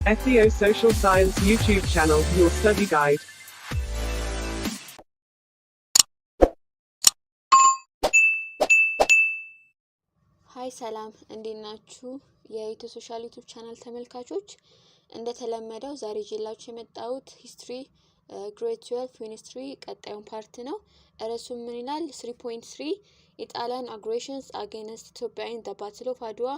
SEO Social Science YouTube channel, your study guide. ሃይ ሰላም እንዴት ናችሁ? የኢትዮ ሶሻል ዩቲዩብ ቻናል ተመልካቾች እንደተለመደው ዛሬ ይዤላችሁ የመጣሁት ሂስትሪ ግሬድ 12 ዩኒስትሪ ቀጣዩን ፓርት ነው። ርዕሱም ምን ይላል? 3.3 ኢጣሊያን አግሬሽንስ አጌንስት ኢትዮጵያ ኢን ዘ ባትል ኦፍ አድዋ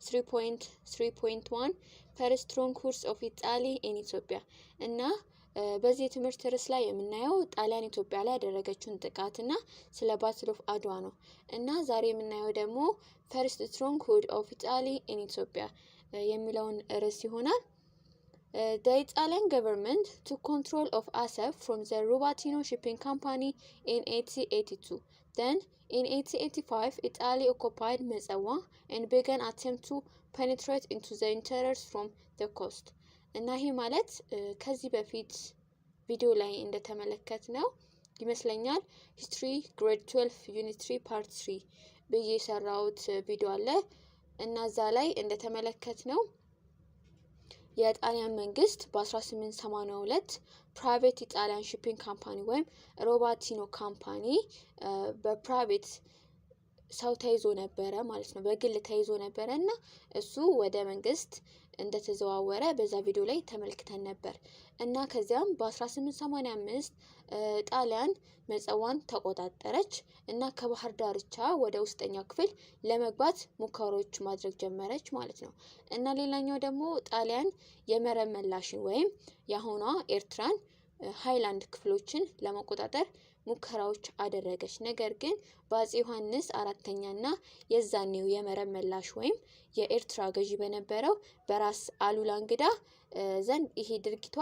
3.3.1 ፈርስት ስትሮንግሆልድስ ኦፍ ኢጣሊ ኢን ኢትዮጵያ እና በዚህ ትምህርት ርዕስ ላይ የምናየው ጣሊያን ኢትዮጵያ ላይ ያደረገችውን ጥቃትና ስለ ባትል ኦፍ አድዋ ነው እና ዛሬ የምናየው ደግሞ ፈርስት ስትሮንግሆልድ ኦፍ ኢጣሊ ኢን ኢትዮጵያ የሚለውን ርዕስ ይሆናል። The Italian government took control of Asab from the Rubatino shipping company in 1882. Then, in 1885, Italy occupied Mezzawa and began attempt to penetrate into the interior from the coast. እና ይሄ ማለት ከዚህ በፊት ቪዲዮ ላይ እንደተመለከት ነው ይመስለኛል ሂስትሪ ግሬድ 12 ዩኒት 3 ፓርት 3 ብዬ የሰራሁት ቪዲዮ አለ እና እዛ ላይ እንደተመለከት ነው የጣሊያን መንግስት በ1882 ፕራይቬት ኢጣሊያን ሺፒንግ ካምፓኒ ወይም ሮባቲኖ ካምፓኒ በፕራይቬት ሰው ተይዞ ነበረ ማለት ነው፣ በግል ተይዞ ነበረ እና እሱ ወደ መንግስት እንደተዘዋወረ በዛ ቪዲዮ ላይ ተመልክተን ነበር እና ከዚያም በ1885 ጣሊያን መጸዋን ተቆጣጠረች እና ከባህር ዳርቻ ወደ ውስጠኛው ክፍል ለመግባት ሙከራዎች ማድረግ ጀመረች ማለት ነው። እና ሌላኛው ደግሞ ጣሊያን የመረብ መላሽን ወይም የአሁኗ ኤርትራን ሃይላንድ ክፍሎችን ለመቆጣጠር ሙከራዎች አደረገች። ነገር ግን በአፄ ዮሐንስ አራተኛና የዛኔው የመረብ መላሽ ወይም የኤርትራ ገዢ በነበረው በራስ አሉላ እንግዳ ዘንድ ይሄ ድርጊቷ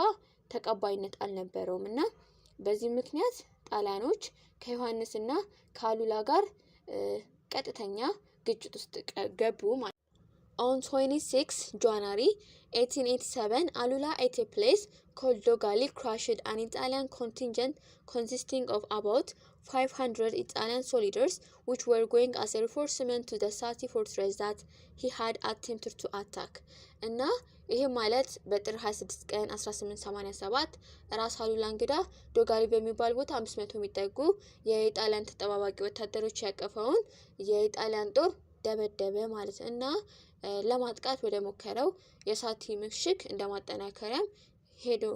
ተቀባይነት አልነበረውም እና በዚህ ምክንያት ጣሊያኖች ከዮሐንስና ከአሉላ ጋር ቀጥተኛ ግጭት ውስጥ ገቡ ማለት ነው። On 26 January 1887, Alula at a place called Dogali crushed an Italian contingent consisting of about 500 Italian soldiers, which were going as a reinforcement to the Sati fortress that he had attempted to attack. እና ይሄ ማለት በጥር 26 ቀን 1887 ራስ አሉላ እንግዳ ዶጋሊ በሚባል ቦታ 500 የሚጠጉ የኢጣሊያን ተጠባባቂ ወታደሮች ያቀፈውን የኢጣሊያን ጦር ደበደበ ማለት እና ለማጥቃት ወደ ሞከረው የሳቲ ምሽግ እንደማጠናከሪያም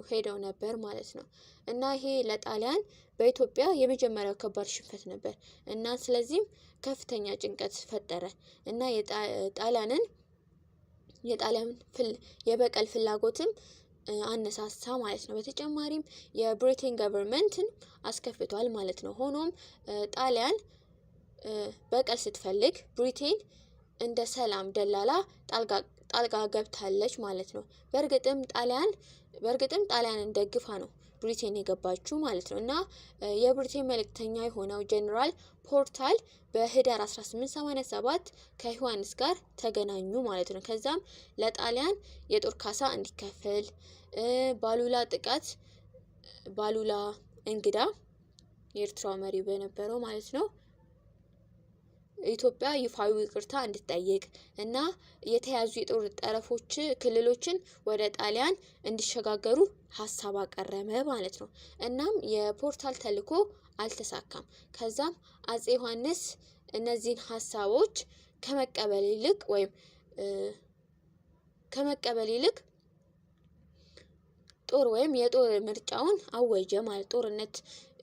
ሄደው ነበር ማለት ነው። እና ይሄ ለጣሊያን በኢትዮጵያ የመጀመሪያው ከባድ ሽንፈት ነበር እና ስለዚህም ከፍተኛ ጭንቀት ፈጠረ እና የጣሊያን የበቀል ፍላጎትም አነሳሳ ማለት ነው። በተጨማሪም የብሪቴን ገቨርንመንትን አስከፍቷል ማለት ነው። ሆኖም ጣሊያን በቀል ስትፈልግ ብሪቴን እንደ ሰላም ደላላ ጣልቃ ገብታለች ማለት ነው። በእርግጥም ጣሊያንን ደግፋ ነው ብሪቴን የገባችው ማለት ነው እና የብሪቴን መልእክተኛ የሆነው ጀነራል ፖርታል በህዳር 1887 ከዮሐንስ ጋር ተገናኙ ማለት ነው። ከዛም ለጣሊያን የጦር ካሳ እንዲከፈል ባሉላ እንግዳ የኤርትራው መሪ በነበረው ማለት ነው ኢትዮጵያ ይፋዊ ይቅርታ እንድትጠይቅ እና የተያዙ የጦር ጠረፎች ክልሎችን ወደ ጣሊያን እንዲሸጋገሩ ሐሳብ አቀረበ ማለት ነው። እናም የፖርታል ተልዕኮ አልተሳካም። ከዛም አፄ ዮሐንስ እነዚህን ሐሳቦች ከመቀበል ይልቅ ጦር ወይም የጦር ምርጫውን አወጀ ማለት ጦርነት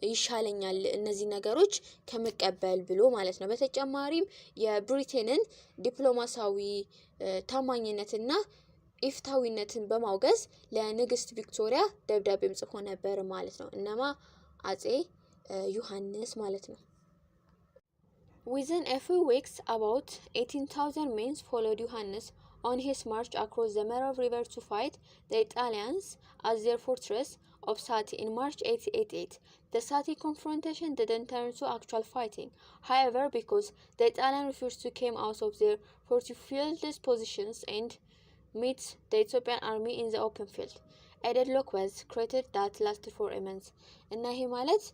ይሻለኛል እነዚህ ነገሮች ከመቀበል ብሎ ማለት ነው። በተጨማሪም የብሪቴንን ዲፕሎማሲያዊ ታማኝነትና ኢፍታዊነትን በማውገዝ ለንግስት ቪክቶሪያ ደብዳቤም ጽፎ ነበር ማለት ነው። እነማ አፄ ዮሐንስ ማለት ነው። Within a few weeks, about 18,000 men followed Johannes on his march across the Merov River to fight the Italians at their fortress of Sati in March 1888. The Sati confrontation didn't turn to actual fighting. However, because the Italians refused to come out of their fortified positions and meet the Ethiopian army in the open field, a deadlock was created that lasted for a month. እና ይሄ ማለት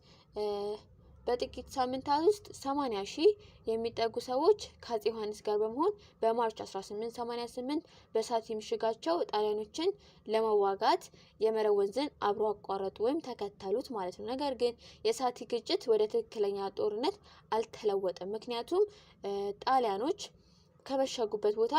በጥቂት ሳምንታት ውስጥ 80,000 የሚጠጉ ሰዎች ከአፄ ዮሐንስ ጋር በመሆን በማርች 1888 በሳቲ ምሽጋቸው ጣሊያኖችን ለመዋጋት የመረብ ወንዝን አብሮ አቋረጡ ወይም ተከተሉት ማለት ነው። ነገር ግን የሳቲ ግጭት ወደ ትክክለኛ ጦርነት አልተለወጠም። ምክንያቱም ጣሊያኖች ከመሸጉበት ቦታ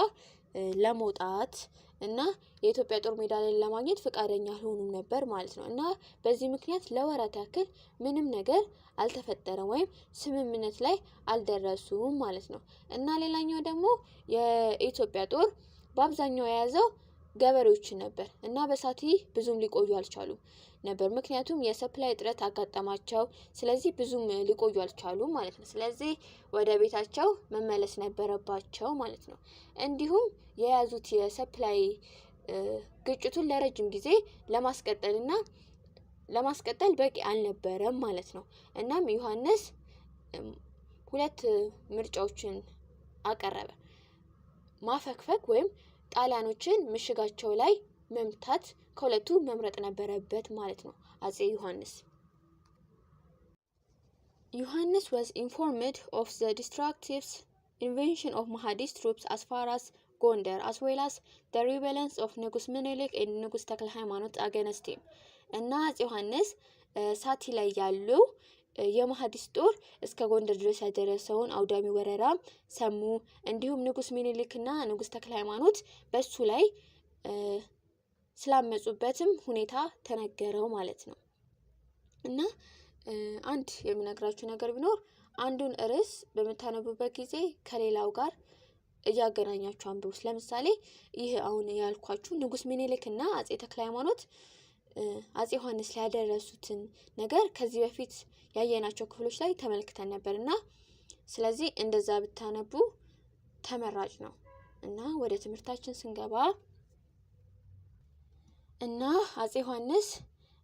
ለመውጣት እና የኢትዮጵያ ጦር ሜዳ ላይ ለማግኘት ፈቃደኛ አልሆኑም ነበር ማለት ነው። እና በዚህ ምክንያት ለወራት ያክል ምንም ነገር አልተፈጠረም ወይም ስምምነት ላይ አልደረሱም ማለት ነው። እና ሌላኛው ደግሞ የኢትዮጵያ ጦር በአብዛኛው የያዘው ገበሬዎችን ነበር እና በሳቲ ብዙም ሊቆዩ አልቻሉም ነበር። ምክንያቱም የሰፕላይ እጥረት አጋጠማቸው። ስለዚህ ብዙም ሊቆዩ አልቻሉም ማለት ነው። ስለዚህ ወደ ቤታቸው መመለስ ነበረባቸው ማለት ነው። እንዲሁም የያዙት የሰፕላይ ግጭቱን ለረጅም ጊዜ ለማስቀጠል በቂ አልነበረም ማለት ነው። እናም ዮሐንስ ሁለት ምርጫዎችን አቀረበ። ማፈግፈግ ወይም ጣሊያኖችን ምሽጋቸው ላይ መምታት፣ ከሁለቱ መምረጥ ነበረበት ማለት ነው አፄ ዮሐንስ። ዮሐንስ was informed of the destructive invasion of Mahdi's troops as far as Gondar, as well as the rebellions of ንጉስ ምኒልክ and ንጉስ ተክለ ሃይማኖት against him። እና አፄ ዮሐንስ ሳቲ ላይ ያሉ የማህዲስ ጦር እስከ ጎንደር ድረስ ያደረሰውን አውዳሚ ወረራ ሰሙ። እንዲሁም ንጉስ ምኒልክና ንጉስ ተክለ ሃይማኖት በሱ ላይ ስላመጹበትም ሁኔታ ተነገረው ማለት ነው። እና አንድ የምነግራችሁ ነገር ቢኖር አንዱን ርዕስ በመታነቡበት ጊዜ ከሌላው ጋር እያገናኛችሁ አንብቡት። ለምሳሌ ይህ አሁን ያልኳችሁ ንጉስ ምኒልክና አፄ ተክለ ሃይማኖት አፄ ዮሐንስ ላይ ያደረሱትን ነገር ከዚህ በፊት ያየናቸው ክፍሎች ላይ ተመልክተን ነበርና ስለዚህ እንደዛ ብታነቡ ተመራጭ ነው። እና ወደ ትምህርታችን ስንገባ እና አፄ ዮሐንስ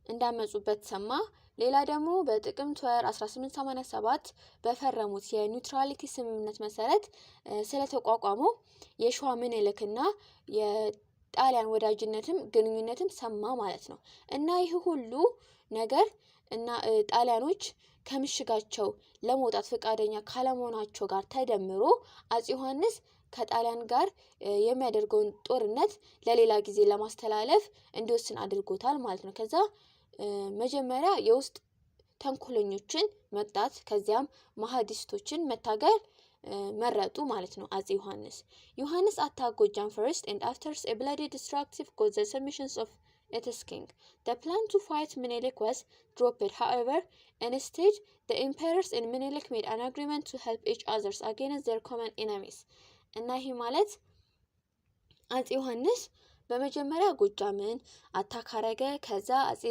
እንዳመጹበት ሰማ። ሌላ ደግሞ በጥቅምት ወር 1887 በፈረሙት የኒውትራሊቲ ስምምነት መሰረት ስለተቋቋመው የሸዋ ምኒልክና የጣሊያን ወዳጅነትም ግንኙነትም ሰማ ማለት ነው። እና ይህ ሁሉ ነገር እና ጣሊያኖች ከምሽጋቸው ለመውጣት ፈቃደኛ ካለመሆናቸው ጋር ተደምሮ አፄ ዮሐንስ ከጣሊያን ጋር የሚያደርገውን ጦርነት ለሌላ ጊዜ ለማስተላለፍ እንዲወስን አድርጎታል ማለት ነው። ከዛ መጀመሪያ የውስጥ ተንኮለኞችን መቅጣት ከዚያም ማህዲስቶችን መታገል መረጡ ማለት ነው አፄ ዮሐንስ attacked Gojaam first and after a bloody destructive got the submissions of its king. The plan to fight Menelik was dropped. However, instead the emperors and Menelik made an agreement to help each other against their common enemies. እና ይህ ማለት አፄ ዮሐንስ በመጀመሪያ ጎጃምን አታካረገ። ከዛ አፄ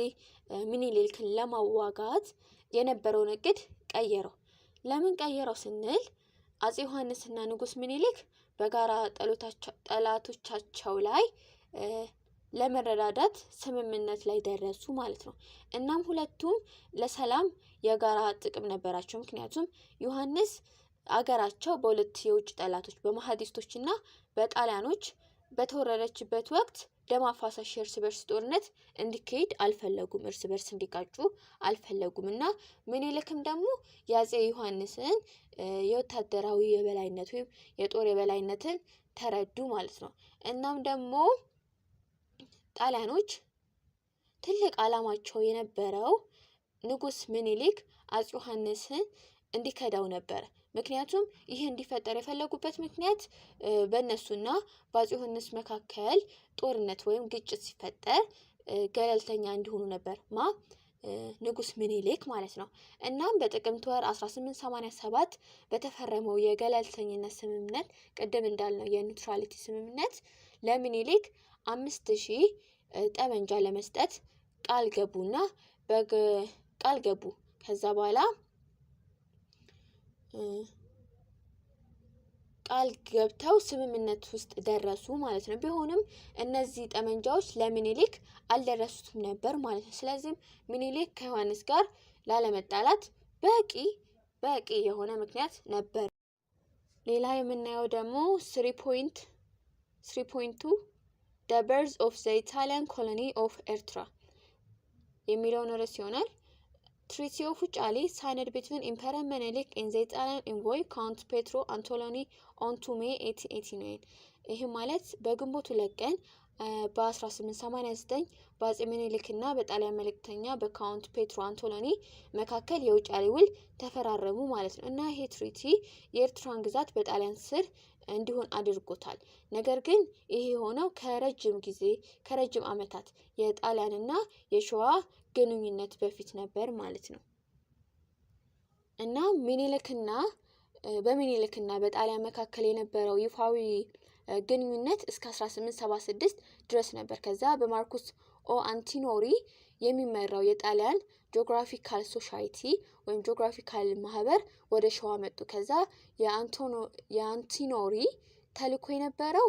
ምኒልክን ለማዋጋት የነበረውን እቅድ ቀየረው። ለምን ቀየረው ስንል አፄ ዮሐንስና ንጉስ ምኒልክ በጋራ ጠላቶቻቸው ላይ ለመረዳዳት ስምምነት ላይ ደረሱ ማለት ነው። እናም ሁለቱም ለሰላም የጋራ ጥቅም ነበራቸው። ምክንያቱም ዮሐንስ አገራቸው በሁለት የውጭ ጠላቶች በማህዲስቶችና በጣሊያኖች በተወረረችበት ወቅት ደም አፋሳሽ እርስ በርስ ጦርነት እንዲካሄድ አልፈለጉም፣ እርስ በርስ እንዲጋጩ አልፈለጉም። እና ምኒልክም ደግሞ የአፄ ዮሐንስን የወታደራዊ የበላይነት ወይም የጦር የበላይነትን ተረዱ ማለት ነው። እናም ደግሞ ጣሊያኖች ትልቅ ዓላማቸው የነበረው ንጉስ ምኒልክ አፄ ዮሐንስን እንዲከዳው ነበር። ምክንያቱም ይህ እንዲፈጠር የፈለጉበት ምክንያት በእነሱና በአፄ ዮሐንስ መካከል ጦርነት ወይም ግጭት ሲፈጠር ገለልተኛ እንዲሆኑ ነበር ንጉስ ምኒልክ ማለት ነው። እናም በጥቅምት ወር 1887 በተፈረመው የገለልተኝነት ስምምነት ቅድም እንዳልነው የኒውትራሊቲ ስምምነት ለምኒልክ 5000 ጠመንጃ ለመስጠት ቃል ገቡ። ከዛ በኋላ ቃል ገብተው ስምምነት ውስጥ ደረሱ ማለት ነው። ቢሆንም እነዚህ ጠመንጃዎች ለምኒልክ አልደረሱትም ነበር ማለት ነው። ስለዚህ ምኒልክ ከዮሐንስ ጋር ላለመጣላት በቂ የሆነ ምክንያት ነበር። ሌላ የምናየው ደግሞ 3.2 The birth of the Italian colony of ኤርትራ የሚለውን ርዕስ ይሆናል። ትሪቲ ኦፍ ውጫሌ ሳይንድ ቢትዊን ኢምፐረር ምኒልክ ኤንድ ዘ ኢጣሊያን ኢንቮይ ካውንት ፔትሮ አንቶሎኒ ኦን ቱ ሜይ 1889። ይህ ማለት በግንቦት 2 ቀን በ1889 በአጼ ምኒልክ እና በጣሊያን መልእክተኛ በካውንት ፔትሮ አንቶሎኒ መካከል የውጫሌ ውል ተፈራረሙ ማለት ነው። እና ይሄ ትሪቲ የኤርትራን ግዛት በጣሊያን ስር እንዲሆን አድርጎታል። ነገር ግን ይሄ የሆነው ከረጅም ዓመታት የጣሊያንና የሸዋ ግንኙነት በፊት ነበር ማለት ነው። እና በሚኒልክና በጣሊያን መካከል የነበረው ይፋዊ ግንኙነት እስከ 1876 ድረስ ነበር። ከዛ በማርኩስ ኦ አንቲኖሪ የሚመራው የጣሊያን ጂኦግራፊካል ሶሳይቲ ወይም ጂኦግራፊካል ማህበር ወደ ሸዋ መጡ። ከዛ የአንቲኖሪ ተልዕኮ የነበረው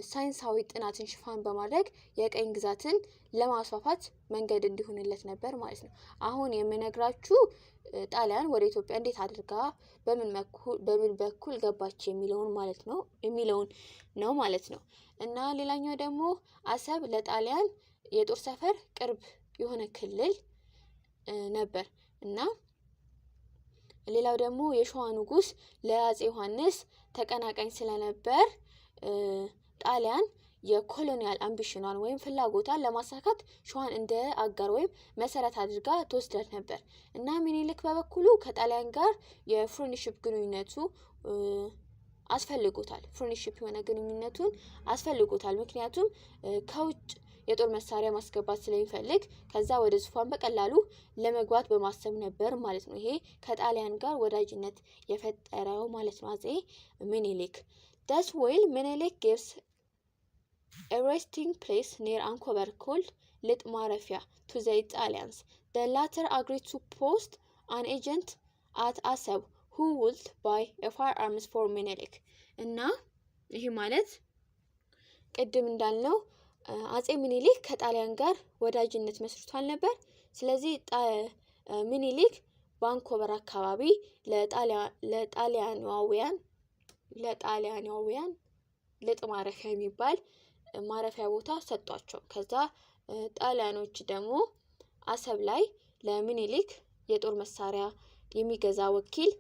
ሳይንሳዊ ጥናትን ሽፋን በማድረግ የቀኝ ግዛትን ለማስፋፋት መንገድ እንዲሆንለት ነበር ማለት ነው። አሁን የምነግራችሁ ጣሊያን ወደ ኢትዮጵያ እንዴት አድርጋ በምን በኩል ገባች የሚለውን ነው ማለት ነው። እና ሌላኛው ደግሞ አሰብ ለጣሊያን የጦር ሰፈር ቅርብ የሆነ ክልል ነበር። እና ሌላው ደግሞ የሸዋ ንጉስ ለአጼ ዮሐንስ ተቀናቃኝ ስለነበር ጣሊያን የኮሎኒያል አምቢሽኗን ወይም ፍላጎቷን ለማሳካት ሸዋን እንደ አጋር ወይም መሰረት አድርጋ ትወስዳት ነበር። እና ሚኒልክ በበኩሉ ከጣሊያን ጋር የፍሬንድሺፕ ግንኙነቱ አስፈልጎታል። ፍሬንድሺፕ የሆነ ግንኙነቱን አስፈልጎታል። ምክንያቱም ከውጭ የጦር መሳሪያ ማስገባት ስለሚፈልግ ከዛ ወደ ዙፋን በቀላሉ ለመግባት በማሰብ ነበር ማለት ነው። ይሄ ከጣሊያን ጋር ወዳጅነት የፈጠረው ማለት ነው አጼ ሚኒሊክ። Thus while Menelik gives a resting place near Ankober called Lit Marefia to the Italians, the latter agreed to post an agent at Asab who would buy a firearms for Menelik. እና ይሄ ማለት ቅድም እንዳልነው አጼ ሚኒሊክ ከጣሊያን ጋር ወዳጅነት መስርቷል ነበር። ስለዚህ ሚኒሊክ በአንኮበር አካባቢ ለጣሊያናውያን ልጥ ማረፊያ የሚባል ማረፊያ ቦታ ሰጧቸው። ከዛ ጣሊያኖች ደግሞ አሰብ ላይ ለሚኒሊክ የጦር መሳሪያ የሚገዛ ወኪል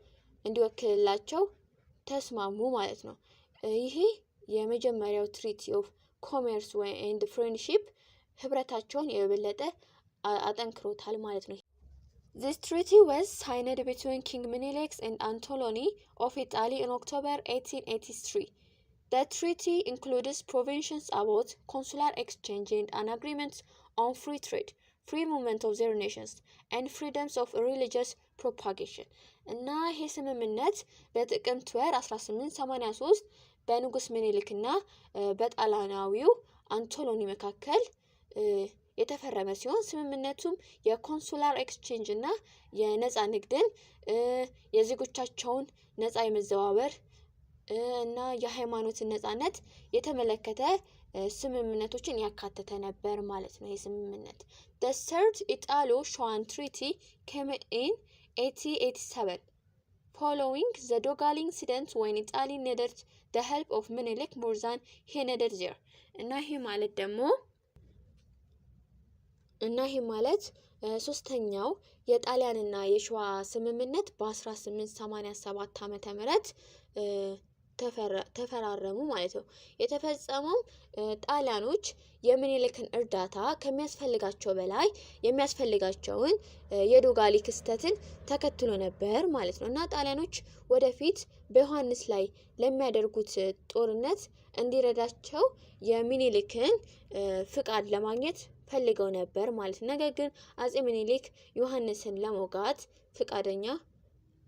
እንዲወክልላቸው ተስማሙ ማለት ነው። ይሄ የመጀመሪያው ትሪቲ ኦፍ ኮሜርስ ኤንድ ፍሬንድሺፕ ህብረታቸውን የበለጠ አጠንክሮታል ማለት ነው። This treaty was signed between King Menelik and Antonio of Italy in October 1883. The treaty includes provisions about consular exchange and an agreement on free trade, free movement of their nations, and freedoms of religious propagation. እና ይሄ ስምምነት በጥቅምት ወር 1883 በንጉስ ሚኒሊክና በጣሊያናዊው አንቶሎኒ መካከል የተፈረመ ሲሆን ስምምነቱም የኮንሱላር ኤክስቼንጅ እና የነፃ ንግድን የዜጎቻቸውን ነፃ የመዘዋወር እና የሃይማኖትን ነፃነት የተመለከተ ስምምነቶችን ያካተተ ነበር ማለት ነው። የስምምነት The Third Italo-Shuan Treaty came in 1887 following the Dogal incident when Italy needed the help of Menelik more than he needed there. እና ይሄ ማለት ሶስተኛው የጣሊያንና የሸዋ ስምምነት በ1887 ዓመተ ምህረት ተፈራረሙ ማለት ነው። የተፈጸመው ጣሊያኖች የሚኒሊክን እርዳታ ከሚያስፈልጋቸው በላይ የሚያስፈልጋቸውን የዶጋሊ ክስተትን ተከትሎ ነበር ማለት ነው። እና ጣሊያኖች ወደፊት በዮሐንስ ላይ ለሚያደርጉት ጦርነት እንዲረዳቸው የሚኒሊክን ፍቃድ ለማግኘት ፈልገው ነበር ማለት ነው። ነገር ግን አጼ ሚኒሊክ ዮሐንስን ለመውጋት ፍቃደኛ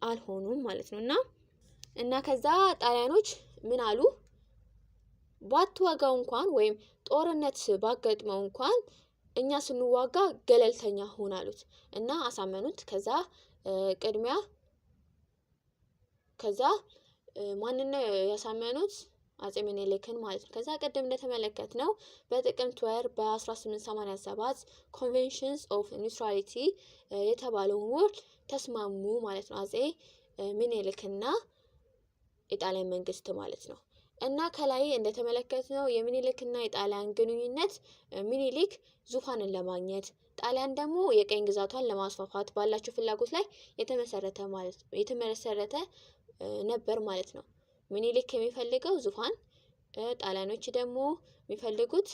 አልሆኑም ማለት ነው። እና ከዛ ጣሊያኖች ምን አሉ? ባትዋጋው እንኳን ወይም ጦርነት ባገጥመው እንኳን እኛ ስንዋጋ ገለልተኛ ሆን አሉት እና አሳመኑት። ከዛ ማንንም ያሳመኑት አጼ ሚኒሊክን ማለት ነው። ከዛ ቀደም እንደተመለከትነው በጥቅምት ወር በ1887 ኮንቬንሽንስ ኦፍ ኒውትራሊቲ የተባለውን ውል ተስማሙ ማለት ነው። አጼ ሚኒሊክና የጣሊያን መንግስት ማለት ነው። እና ከላይ እንደተመለከትነው የሚኒሊክና የጣሊያን ግንኙነት ሚኒሊክ ዙፋንን ለማግኘት ጣሊያን ደግሞ የቀኝ ግዛቷን ለማስፋፋት ባላቸው ፍላጎት ላይ የተመሰረተ ነበር ማለት ነው። ሚኒሊክ የሚፈልገው ዙፋን፣ ጣሊያኖች ደግሞ የሚፈልጉት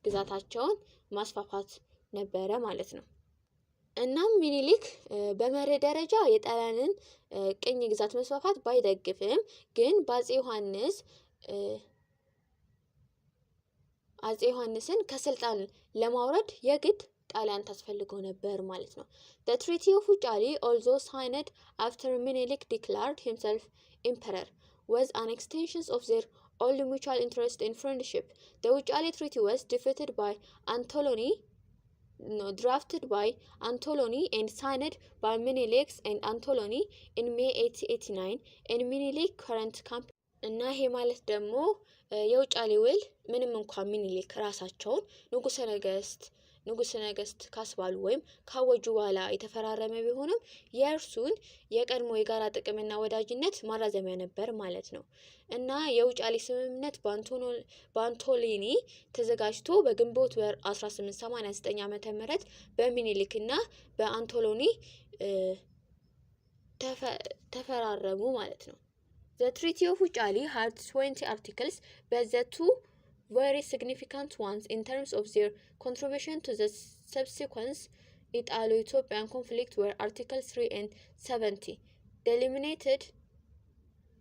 ግዛታቸውን ማስፋፋት ነበረ ማለት ነው። እናም ሚኒሊክ በመርህ ደረጃ የጣሊያንን ቅኝ ግዛት መስፋፋት ባይደግፍም ግን አፄ ዮሐንስን ከስልጣን ለማውረድ የግድ ጣሊያን ታስፈልገው ነበር ማለት ነው። The Treaty of ውጫሌ although signed after Menelik declared himself emperor was an extension of their old mutual interest and friendship. The ውጫሌ treaty was drafted by Antonio and signed by Menelik and Antonio in May 1889 in Menelik current camp እና ይሄ ማለት ደግሞ የውጫሌ ውል ምንም እንኳን ሚኒሊክ ራሳቸውን ንጉሰ ነገስት ካስባሉ ወይም ካወጁ በኋላ የተፈራረመ ቢሆንም የእርሱን የቀድሞ የጋራ ጥቅምና ወዳጅነት ማራዘሚያ ነበር ማለት ነው። እና የውጫሌ ስምምነት በአንቶሊኒ ተዘጋጅቶ በግንቦት ወር 1889 ዓመተ ምህረት በሚኒሊክና በአንቶሎኒ ተፈራረሙ ማለት ነው። The Treaty of ውጫሌ had 20 articles, but the two very significant ones in terms of their contribution to the subsequent Italo-Ethiopian conflict were Article 3 and 70, delimited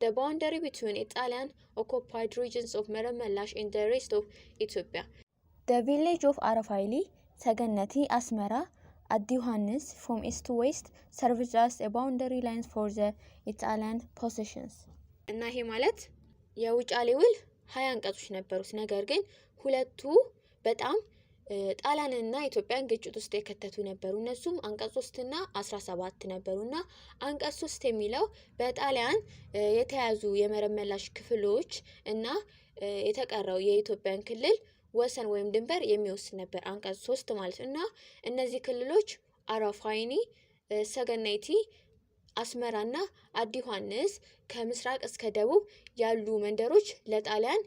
the boundary between Italian occupied regions of Meremellash and the rest of Ethiopia. The village of Arafayli, Saganati, Asmara, Addi Yohannis from east to west served as a boundary line for the Italian possessions. እና ይሄ ማለት የውጫሌ ውል 20 አንቀጾች ነበሩት። ነገር ግን ሁለቱ በጣም ጣሊያንና ኢትዮጵያን ግጭት ውስጥ የከተቱ ነበሩ። እነሱም አንቀጽ 3 እና 17 ነበሩና አንቀጽ 3 የሚለው በጣሊያን የተያዙ የመረመላሽ ክፍሎች እና የተቀረው የኢትዮጵያን ክልል ወሰን ወይም ድንበር የሚወስን ነበር አንቀጽ 3 ማለት ነው። እና እነዚህ ክልሎች አራፋይኒ፣ ሰገነቲ፣ አስመራና አዲ ዮሐንስ ከምስራቅ እስከ ደቡብ ያሉ መንደሮች ለጣሊያን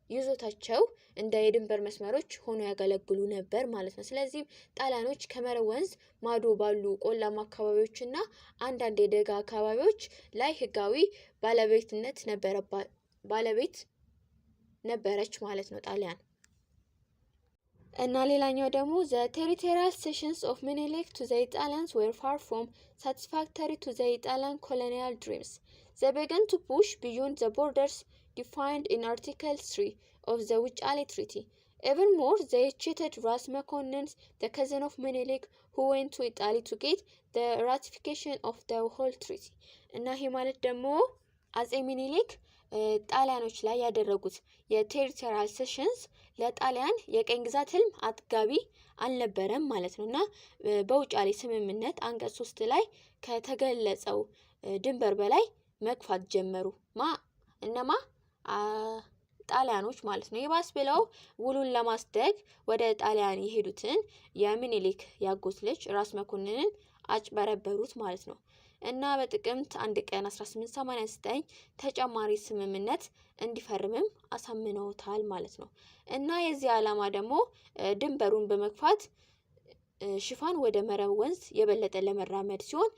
ይዞታቸው እንደ የድንበር መስመሮች ሆኖ ያገለግሉ ነበር ማለት ነው። ስለዚህ ጣሊያኖች ከመረብ ወንዝ ማዶ ባሉ ቆላማ አካባቢዎችና አንዳንድ የደጋ አካባቢዎች ላይ ህጋዊ ባለቤት ነበረች ማለት ነው ጣሊያን። እና ሌላኛው ደግሞ the territorial cessions of Menelik to the Italians were far from satisfactory to the Italian colonial dreams. They began to push beyond the borders defined in Article 3 of the ውጫሌ Treaty. Even more, they cheated Ras Mekonnen, the cousin of Menelik, who went to Italy to get the ratification of the whole treaty. እና ይሄ ማለት ደግሞ አፄ ሚኒሊክ ጣሊያኖች ላይ ያደረጉት የቴሪቶሪያል ሴሽንስ ለጣሊያን የቀኝ ግዛት ህልም አጥጋቢ አልነበረም ማለት ነው። እና በውጫሌ ስምምነት አንቀጽ 3 ላይ ከተገለጸው ድንበር በላይ መግፋት ጀመሩ። ጣሊያኖች ማለት ነው። ይባስ ብለው ውሉን ለማስደግ ወደ ጣሊያን የሄዱትን የሚኒሊክ ያጎት ልጅ ራስ መኮንንን አጭበረበሩት ማለት ነው። እና በጥቅምት 1 ቀን 1889 ተጨማሪ ስምምነት እንዲፈርምም አሳምነውታል ማለት ነው። እና የዚህ ዓላማ ደግሞ ድንበሩን በመግፋት ሽፋን ወደ መረብ ወንዝ የበለጠ ለመራመድ ሲሆን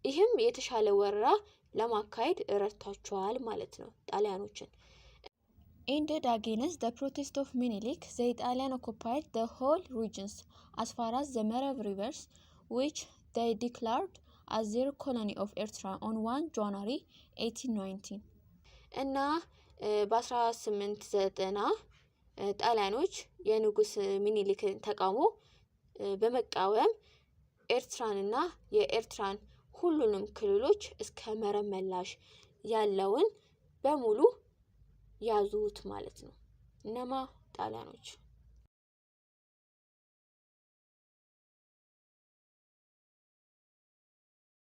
ይህም የተሻለ ወረራ ለማካሄድ ረድቷቸዋል ማለት ነው ጣሊያኖችን። Ended against the protest of Menelik, the Italians occupied the whole regions as far as the Merab rivers, which they declared as their colony of Eritrea on 1 January 1819. እና በ1890 ጣሊያኖች የንጉስ ሚኒሊክን ተቃውሞ በመቃወም ኤርትራንና የኤርትራን ሁሉንም ክልሎች እስከ መረብ መላሽ ያለውን በሙሉ ያዙት ማለት ነው። እነማ ጣሊያኖች